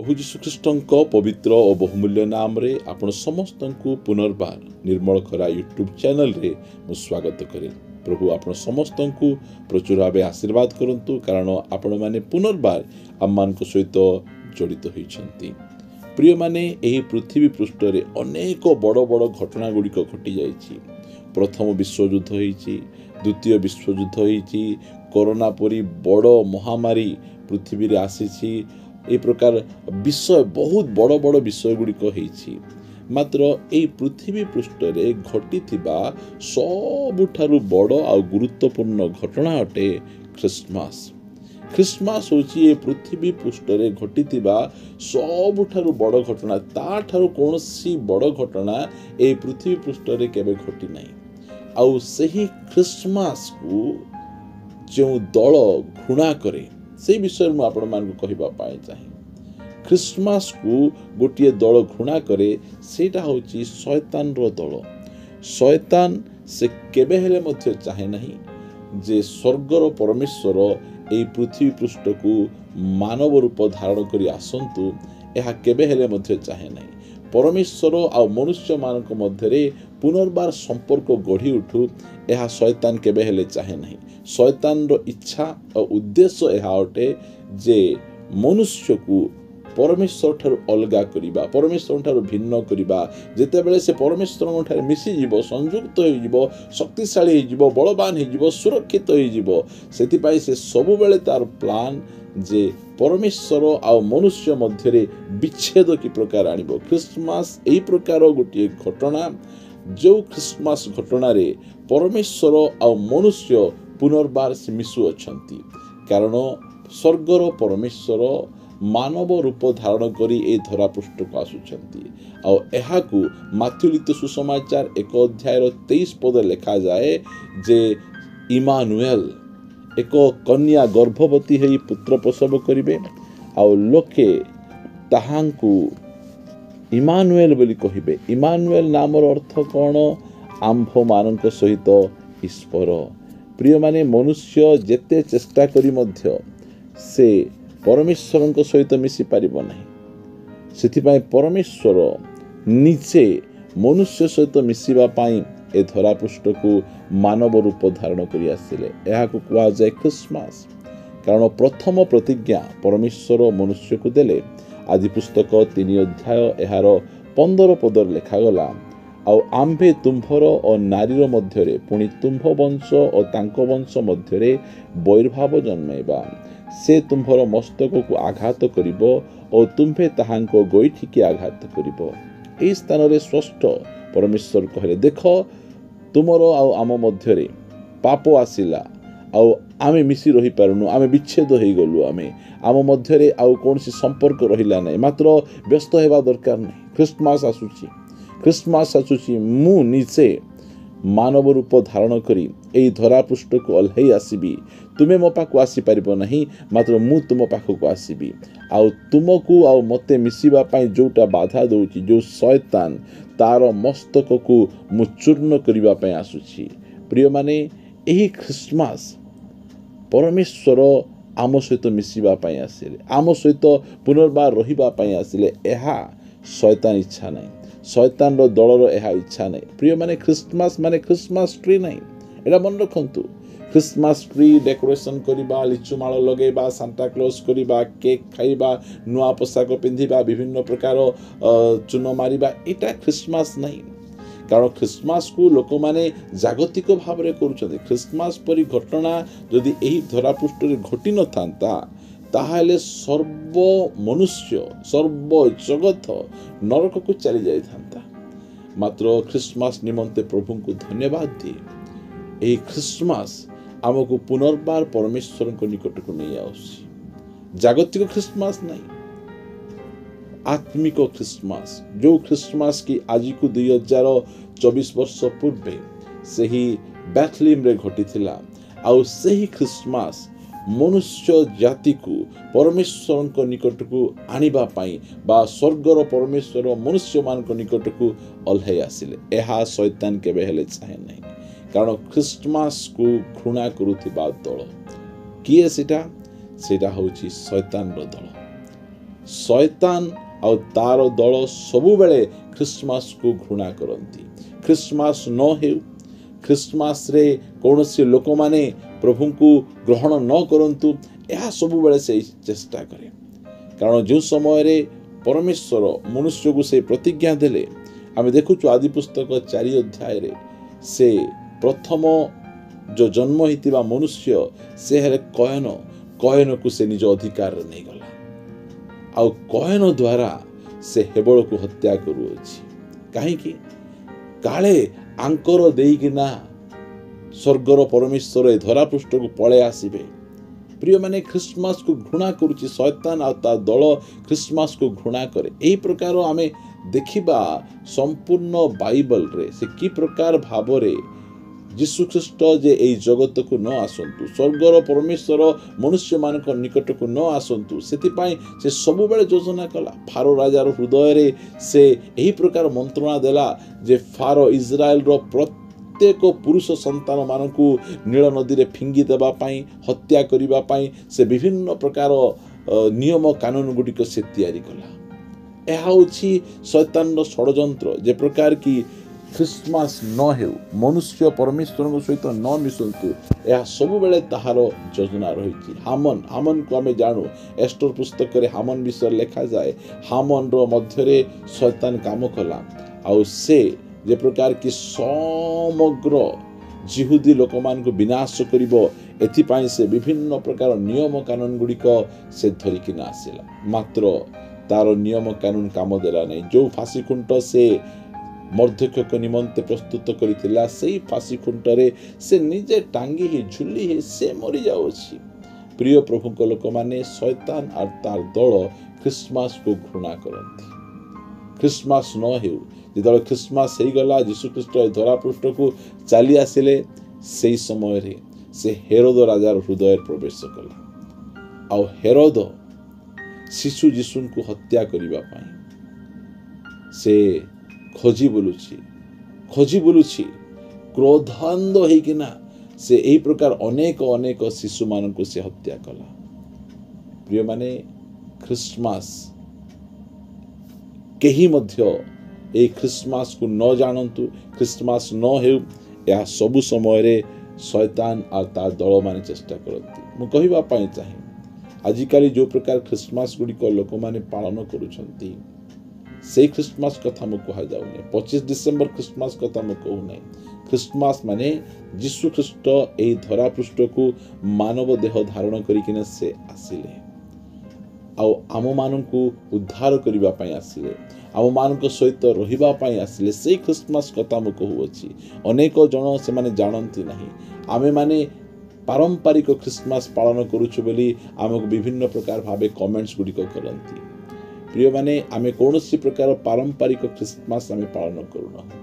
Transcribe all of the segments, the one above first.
प्रभु जीशुख्रीष्ट पवित्र और बहुमूल्य नाम रे आपण समस्त को पुनर्बार निर्मल खरा यूट्यूब चैनल रे मु स्वागत करे। प्रभु आपण समस्त को प्रचुर भाव आशीर्वाद करंतु, कारण आपण माने पुनर्बार आम मान सहित जड़ित होइछंती। प्रिय माने एही पृथ्वी पृष्ठ रे अनेक बड़ बड़ घटना गुड़िक घटी जाइछि। प्रथम विश्वयुद्ध होइछि, द्वितीय विश्वयुद्ध होइछि, कोरोना परी बड़ महामारी पृथ्वी रे आसीछि। ए प्रकार विषय बहुत बड़ बड़ विषय गुड़िक होइछि। मात्र ए पृथ्वी पृष्ठ रे घटिथिबा सबुठारु बड़ आ गुरुत्वपूर्ण घटना अटे क्रिसमस। क्रिसमस होछि ए पृथ्वी पृष्ठ रे घटिथिबा सबुठारु बड़ घटना। ता ठारु कोनोसी बड़ घटना ए पृथ्वी पृष्ठ रे केबे घटि नाही। आउ सही क्रिसमस को जो दल घृणा करे से विषय में आपण मान को कहबा पाए चाहे। क्रिसमस को गोटे दल घृणा करे, सेटा होची शैतान रो दल। शैतान से केबे हेले मध्य चाहे नहीं जे स्वर्गर परमेश्वर एई पृथ्वी पृष्ठ को मानव रूप धारण करी आसंतु। एहा केबे हेले मध्य चाहे नहीं। परमेश्वर आ मनुष्य मानक मध्यरे पुनर्बार संपर्क गढ़ी उठू, यह शैतान केबे हेले चाहे नहीं। शैतान रो इच्छा और उद्देश्य यह अटे जे मनुष्य को परमेश्वर ठारू अलगा करिबा, परमेश्वर ठारू भिन्न करिबा। जेतेबेले से परमेश्वर ठारे मिसी जिवो, संयुक्त होई जिवो, शक्तिशाली होई जिवो, बलवान होई जिवो, सुरक्षित होई जिवो, सेति पई से सब बेले तार प्लान जे परमेश्वर आ मनुष्य मध्यरे विच्छेद कि प्रकार आनिबो। क्रिसमस एई प्रकार गोटे घटना, जो क्रिसमस घटना रे परमेश्वर आ मनुष्य पुनर्बार से मिसु अछंती। कारण स्वर्गर परमेश्वर मानव रूप धारण करी ए धरा पृष्ठ को आसुछंती। आ एहा को माथ्यू लिखित सुसमाचार 1 अध्याय 23 पद लिखा जाए जे इमानुएल एक कन्या गर्भवती है पुत्र प्रसव करिवे, आ लोके ताहांकु इमानुएल बोली कहिबे। इमानुएल नामर अर्थ कौन? आंभ मानक सहित ईश्वर। प्रिय माने मनुष्य जेते चेष्टा करी मध्य से परमेश्वर सहित मिसी पारिबो नहीं। सेथिपाई परमेश्वर निजे मनुष्य सहित मिसिबा पाई ए धरा पृष्ठ को मानव रूप धारण करी आसिले। यह को कहा जाए क्रिसमस। कारण प्रथम प्रतिज्ञा परमेश्वर मनुष्य को देले। आदि पुस्तक 3 अध्याय यार 15 पद लिखा गला, आउ आंभे तुम्भर और नारीर मध्यरे पुणी तुम्भ वंश और तांको वंश मध्यरे वैरभाव जन्मेबा। से तुम्भर मस्तक को आघात करिबो और तुम्भे ताहांको गोइठिकी आघात करिबो। एई स्थान रे स्पष्ट परमेश्वर कहले, देख तुमर आउ आम मध्यरे पाप आसिला, आउ आमे मिसी रही पारुनु, आमे विच्छेद हो गलु, आम मध्यरे आउ कोनसी संपर्क रहिला नहीं। मात्र व्यस्त हेबा दरकार नहीं। क्रिसमस आसुची मु निजे मानव रूप धारण करी एई धरा पृष्ठ को अल्है आसीबी। तुमे मो पाखु आसी पारिबो नहीं, मात्र मु तुम पाखु आसीबी। आउ तुमको आउ मते मिसिबा पाई जोटा बाधा दउची, जो शैतान तार मस्तक को मु चूर्ण करिबा पाई आसुची। प्रिय माने एही क्रिसमस परमेश्वर आम सहित मिसिबा पाई आसिले, आम सहित पुनर्बार रहिबा पाई आसिले। एहा शैतान इच्छा नहीं। शैतान रो दलर एहा इच्छा नहीं। प्रिय माने क्रिसमस ट्री नहीं। एटा मन रखंतु। क्रिसमस ट्री डेकोरेशन करिबा, लिचु माळ लगेबा, सांता क्लॉज करिबा, केक खाइबा, नुआ पोशाक पिंधिबा, विभिन्न प्रकार चून मारिबा, एटा क्रिसमस नहीं। कारण क्रिसमस को लोक माने जागतिक भाव में करुछथि। क्रिसमस परी घटना जदि एही धरा पृष्ठ रे घटी न थांता, ताहाले सर्व मनुष्य सर्व जगत नरक को चली जाई थांता। मात्र क्रिसमस निमंते प्रभु को धन्यवाद दिए। एही क्रिसमस आमको पुनर्बार परमेश्वर को निकट को नहीं आउसी। जागतिक क्रिसमस नहीं, आत्मिक क्रिसमस। जो क्रिसमस की आज को 2024 वर्ष पूर्वे से ही बेथलेम रे घटी थिला। आउ सही क्रिसमस मनुष्य जाति को परमेश्वर को निकट को आनिबा पाई बा स्वर्गर परमेश्वर मनुष्य मान को निकट को अल्है आसिले। एहा शैतान केबे हेले चाहे नहीं। कारण क्रिसमस को घृणा करुथिबा दल किए सेटा होची शैतान रो दल। शैतान ଆଉ ତାର ଦଳ ସବୁବେଳେ ଖ୍ରୀଷ୍ଟମାସକୁ ଘୃଣା କରନ୍ତି। ଖ୍ରୀଷ୍ଟମାସ ନ ହେଉ, ଖ୍ରୀଷ୍ଟମାସରେ କୌଣସି ଲୋକମାନେ ପ୍ରଭୁଙ୍କୁ ଗ୍ରହଣ ନ କରନ୍ତୁ, ଏହା ସବୁବେଳେ ସେ ଚେଷ୍ଟା କରେ। କାରଣ ଯେଉଁ ସମୟରେ ପରମେଶ୍ୱର ମନୁଷ୍ୟକୁ ସେ ପ୍ରତିଜ୍ଞା ଦେଲେ, ଆମେ ଦେଖୁଛୁ ଆଦି ପୁସ୍ତକ 4 ଅଧ୍ୟାୟରେ ସେ ପ୍ରଥମ ଯେଉଁ ଜନ୍ମ ହୋଇଥିବା ମନୁଷ୍ୟ ସେ ହେଲେ କୟନକୁ ସେ ନିଜ ଅଧିକାରରେ ନେଇଗଲା। ଆଉ କୟନ ଦ୍ୱାରା ସେ ହେବଳକୁ ହତ୍ୟା କରୁଅଛି। କାହିଁକି? କାଳେ ଆଙ୍କର ଦେଇକିନା ସ୍ୱର୍ଗର ପରମେଶ୍ୱର ଏ ଧରାପୃଷ୍ଠକୁ ପଳେଇ ଆସିବେ। ପ୍ରିୟମାନେ, ଖ୍ରୀଷ୍ଟମାସକୁ ଘୃଣା କରୁଛି ଶୈତାନ ଆଉ ତା ଦଳ ଖ୍ରୀଷ୍ଟମାସକୁ ଘୃଣା କରେ। ଏହି ପ୍ରକାର ଆମେ ଦେଖିବା ସମ୍ପୂର୍ଣ୍ଣ ବାଇବଲରେ ସେ କି ପ୍ରକାର ଭାବରେ ଯୀଶୁଖ୍ରୀଷ୍ଟ ଯେ ଏହି ଜଗତକୁ ନ ଆସନ୍ତୁ, ସ୍ୱର୍ଗର ପରମେଶ୍ୱର ମନୁଷ୍ୟମାନଙ୍କ ନିକଟକୁ ନ ଆସନ୍ତୁ, ସେଥିପାଇଁ ସେ ସବୁବେଳେ ଯୋଜନା କଲା। ଫାରୋ ରାଜାର ହୃଦୟରେ ସେ ଏହି ପ୍ରକାର ମନ୍ତ୍ରଣା ଦେଲା ଯେ ଫାରୋ ଇସ୍ରାଏଲର ପ୍ରତ୍ୟେକ ପୁରୁଷ ସନ୍ତାନମାନଙ୍କୁ ନୀଳ ନଦୀରେ ଫିଙ୍ଗି ଦେବା ପାଇଁ, ହତ୍ୟା କରିବା ପାଇଁ ସେ ବିଭିନ୍ନ ପ୍ରକାର ନିୟମ କାନୁନ ଗୁଡ଼ିକ ସେ ତିଆରି କଲା। ଏହା ହେଉଛି ଶୈତାନର ଷଡ଼ଯନ୍ତ୍ର। ଯେ ପ୍ରକାର କି ଖ୍ରୀଷ୍ଟମାସ ନ ହେଉ, ମନୁଷ୍ୟ ପରମେଶ୍ୱରଙ୍କ ସହିତ ନ ମିଶନ୍ତୁ, ଏହା ସବୁବେଳେ ତାହାର ଯୋଜନା ରହିଛି। ହାମନକୁ ଆମେ ଜାଣୁ, ଏଷ୍ଟର ପୁସ୍ତକରେ ହାମନ ବିଷୟରେ ଲେଖାଯାଏ। ହାମନର ମଧ୍ୟରେ ଶୈତାନ କାମ କଲା। ଆଉ ସେ ଯେ ପ୍ରକାର କି ସମଗ୍ର ଜିହୁଦୀ ଲୋକମାନଙ୍କୁ ବିନାଶ କରିବ, ଏଥିପାଇଁ ସେ ବିଭିନ୍ନ ପ୍ରକାର ନିୟମ କାନୁନ ଗୁଡ଼ିକ ସେ ଧରିକିନା ଆସିଲା। ମାତ୍ର ତାର ନିୟମ କାନୁନ କାମ ଦେଲା ନାହିଁ। ଯେଉଁ ଫାଶୀ ଖୁଣ୍ଟ ସେ ମର୍ଦ୍ଦକ୍ୟଙ୍କ ନିମନ୍ତେ ପ୍ରସ୍ତୁତ କରିଥିଲା, ସେଇ ଫାଶୀ ଖୁଣ୍ଟରେ ସେ ନିଜେ ଟାଙ୍ଗି ଝୁଲି ସେ ମରିଯାଉଛି। ପ୍ରିୟ ପ୍ରଭୁଙ୍କ ଲୋକମାନେ, ଶୈତାନ ଆଉ ତାର ଦଳ ଖ୍ରୀଷ୍ଟମାସକୁ ଘୃଣା କରନ୍ତି। ଖ୍ରୀଷ୍ଟମାସ ନ ହେଉ, ଯେତେବେଳେ ଖ୍ରୀଷ୍ଟମାସ ହେଇଗଲା, ଯୀଶୁଖ୍ରୀଷ୍ଟ ଏ ଧରାପୃଷ୍ଠକୁ ଚାଲି ଆସିଲେ, ସେଇ ସମୟରେ ସେ ହେରୋଦ ରାଜାର ହୃଦୟରେ ପ୍ରବେଶ କଲା। ଆଉ ହେରୋଦ ଶିଶୁ ଯୀଶୁଙ୍କୁ ହତ୍ୟା କରିବା ପାଇଁ ସେ ଖୋଜି ବୁଲୁଛି। କ୍ରୋଧାନ୍ଧ ହେଇକିନା ସେ ଏହି ପ୍ରକାର ଅନେକ ଶିଶୁମାନଙ୍କୁ ସେ ହତ୍ୟା କଲା। ପ୍ରିୟମାନେ, ଖ୍ରୀଷ୍ଟମାସ କେହି ମଧ୍ୟ ଏହି ଖ୍ରୀଷ୍ଟମାସକୁ ନ ଜାଣନ୍ତୁ, ଖ୍ରୀଷ୍ଟମାସ ନ ହେଉ, ଏହା ସବୁ ସମୟରେ ଶୈତାନ ଆଉ ତା ଦଳମାନେ ଚେଷ୍ଟା କରନ୍ତି। ମୁଁ କହିବା ପାଇଁ ଚାହେଁ, ଆଜିକାଲି ଯେଉଁ ପ୍ରକାର ଖ୍ରୀଷ୍ଟମାସ ଗୁଡ଼ିକ ଲୋକମାନେ ପାଳନ କରୁଛନ୍ତି, ସେଇ ଖ୍ରୀଷ୍ଟମାସ କଥା ମୁଁ କୁହାଯାଉନି। 25 ଡିସେମ୍ବର ଖ୍ରୀଷ୍ଟମାସ କଥା ମୁଁ କହୁନାହିଁ। ଖ୍ରୀଷ୍ଟମାସ ମାନେ ଯୀଶୁଖ୍ରୀଷ୍ଟ ଏହି ଧରାପୃଷ୍ଠକୁ ମାନବ ଦେହ ଧାରଣ କରିକିନା ସେ ଆସିଲେ। ଆଉ ଆମମାନଙ୍କୁ ଉଦ୍ଧାର କରିବା ପାଇଁ ଆସିଲେ, ଆମମାନଙ୍କ ସହିତ ରହିବା ପାଇଁ ଆସିଲେ। ସେଇ ଖ୍ରୀଷ୍ଟମାସ କଥା ମୁଁ କହୁଅଛି। ଅନେକ ଜଣ ସେମାନେ ଜାଣନ୍ତି ନାହିଁ। ଆମେମାନେ ପାରମ୍ପରିକ ଖ୍ରୀଷ୍ଟମାସ ପାଳନ କରୁଛୁ ବୋଲି ଆମକୁ ବିଭିନ୍ନ ପ୍ରକାର ଭାବେ କମେଣ୍ଟସ୍ ଗୁଡ଼ିକ କରନ୍ତି। ପ୍ରିୟମାନେ, ଆମେ କୌଣସି ପ୍ରକାର ପାରମ୍ପରିକ ଖ୍ରୀଷ୍ଟମାସ ଆମେ ପାଳନ କରୁନାହୁଁ।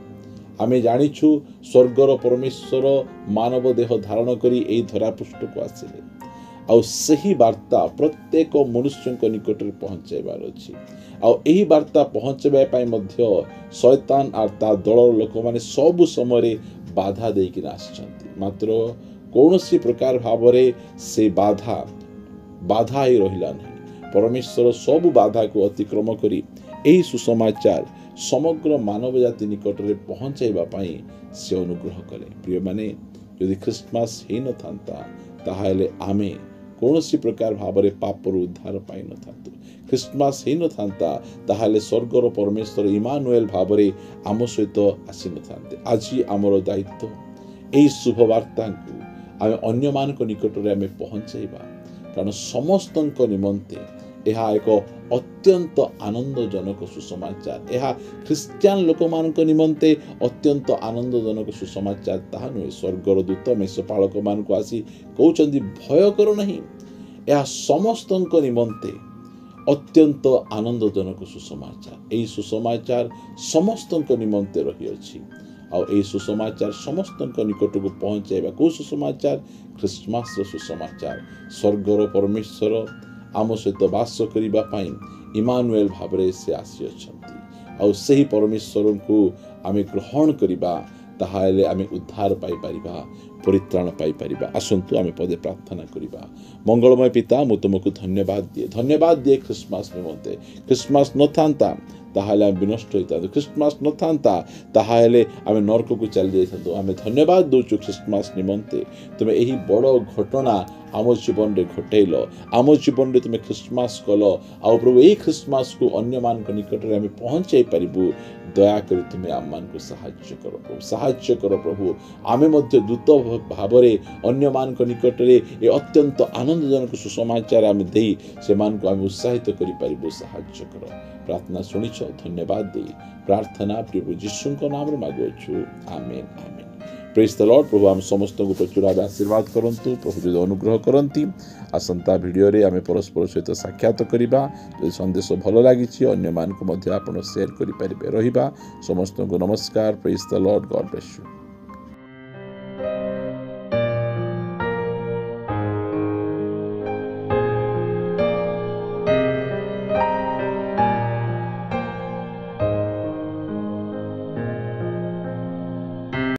ଆମେ ଜାଣିଛୁ ସ୍ୱର୍ଗର ପରମେଶ୍ୱର ମାନବ ଦେହ ଧାରଣ କରି ଏହି ଧରାପୃଷ୍ଠକୁ ଆସିଲେ। ଆଉ ସେହି ବାର୍ତ୍ତା ପ୍ରତ୍ୟେକ ମନୁଷ୍ୟଙ୍କ ନିକଟରେ ପହଞ୍ଚାଇବାର ଅଛି। ଆଉ ଏହି ବାର୍ତ୍ତା ପହଞ୍ଚାଇବା ପାଇଁ ମଧ୍ୟ ଶୈତାନ ଆଉ ତା ଦଳର ଲୋକମାନେ ସବୁ ସମୟରେ ବାଧା ଦେଇକିନା ଆସିଛନ୍ତି। ମାତ୍ର କୌଣସି ପ୍ରକାର ଭାବରେ ସେ ବାଧା ହେଇ ରହିଲା ନାହିଁ। ପରମେଶ୍ୱର ସବୁ ବାଧାକୁ ଅତିକ୍ରମ କରି ଏହି ସୁସମାଚାର ସମଗ୍ର ମାନବ ଜାତି ନିକଟରେ ପହଞ୍ଚାଇବା ପାଇଁ ସେ ଅନୁଗ୍ରହ କଲେ। ପ୍ରିୟମାନେ, ଯଦି ଖ୍ରୀଷ୍ଟମାସ ହେଇନଥାନ୍ତା, ତାହେଲେ ଆମେ କୌଣସି ପ୍ରକାର ଭାବରେ ପାପରୁ ଉଦ୍ଧାର ପାଇନଥାନ୍ତୁ। ଖ୍ରୀଷ୍ଟମାସ ହେଇନଥାନ୍ତା, ତାହେଲେ ସ୍ୱର୍ଗର ପରମେଶ୍ୱର ଇମାନୁଏଲ ଭାବରେ ଆମ ସହିତ ଆସିନଥାନ୍ତେ। ଆଜି ଆମର ଦାୟିତ୍ୱ ଏହି ଶୁଭବାର୍ତ୍ତାକୁ ଆମେ ଅନ୍ୟମାନଙ୍କ ନିକଟରେ ଆମେ ପହଞ୍ଚାଇବା। କାରଣ ସମସ୍ତଙ୍କ ନିମନ୍ତେ ଏହା ଏକ ଅତ୍ୟନ୍ତ ଆନନ୍ଦଜନକ ସୁସମାଚାର। ଏହା ଖ୍ରୀଷ୍ଟିଆନ ଲୋକମାନଙ୍କ ନିମନ୍ତେ ଅତ୍ୟନ୍ତ ଆନନ୍ଦଜନକ ସୁସମାଚାର ତାହା ନୁହେଁ। ସ୍ୱର୍ଗର ଦୂତ ମେଷପାଳକମାନଙ୍କୁ ଆସି କହୁଛନ୍ତି, ଭୟ କର ନାହିଁ। ଏହା ସମସ୍ତଙ୍କ ନିମନ୍ତେ ଅତ୍ୟନ୍ତ ଆନନ୍ଦଜନକ ସୁସମାଚାର। ଏହି ସୁସମାଚାର ସମସ୍ତଙ୍କ ନିମନ୍ତେ ରହିଅଛି। ଆଉ ଏହି ସୁସମାଚାର ସମସ୍ତଙ୍କ ନିକଟକୁ ପହଞ୍ଚାଇବା। କେଉଁ ସୁସମାଚାର? ଖ୍ରୀଷ୍ଟମାସର ସୁସମାଚାର। ସ୍ୱର୍ଗର ପରମେଶ୍ୱର ଆମ ସହିତ ବାସ କରିବା ପାଇଁ ଇମାନୁଏଲ ଭାବରେ ସେ ଆସିଅଛନ୍ତି। ଆଉ ସେହି ପରମେଶ୍ୱରଙ୍କୁ ଆମେ ଗ୍ରହଣ କରିବା, ताहाले आमे उद्धार पाई परिबा परित्राण पाई परिबा। आसंतु आमे पदे प्रार्थना करिबा। मंगलमय पिता मु तुमको धन्यवाद दिए क्रिसमस निमंते। क्रिसमस न थांता ताहाले आमे विनष्ट होता, क्रिसमस न थांता ताहाले आमे नरक को चली जाइथांतो। आमे धन्यवाद दोचु क्रिसमस निमंते तुमे एही बड़ घटना आम जीवन रे घटेल, आम जीवन रे तुमे क्रिसमस कल आ प्रभु एही क्रिसमस को अन्य मान को निकट रे आमे पहुंचाई परिबु। दया करी तुमे आम मान को सहाय्य करो प्रभु, सहाय्य करो प्रभु। आमे मध्य द्रुत भाव रे अन्य मान को निकट रे ए अत्यंत आनंदजनक सुसमाचार आमे देई से मान को आमे उत्साहित करि परिबु। सहाय्य करो। प्रार्थना सुनिछ, धन्यवाद दे प्रार्थना प्रभु यीशु को नाम रे मागुछु। Amen amen. Praise the Lord. प्रभु आम समस्त को प्रचुर आशीर्वाद करंतु। प्रभु जो अनुग्रह करंती। आसंता वीडियो रे आमे परस्पर सहित साक्षात करिबा। जो संदेश भलो लागिछि अन्य मान को मध्य आपण शेयर करि परिबे रहिबा। समस्त को नमस्कार। Praise the Lord. God bless you.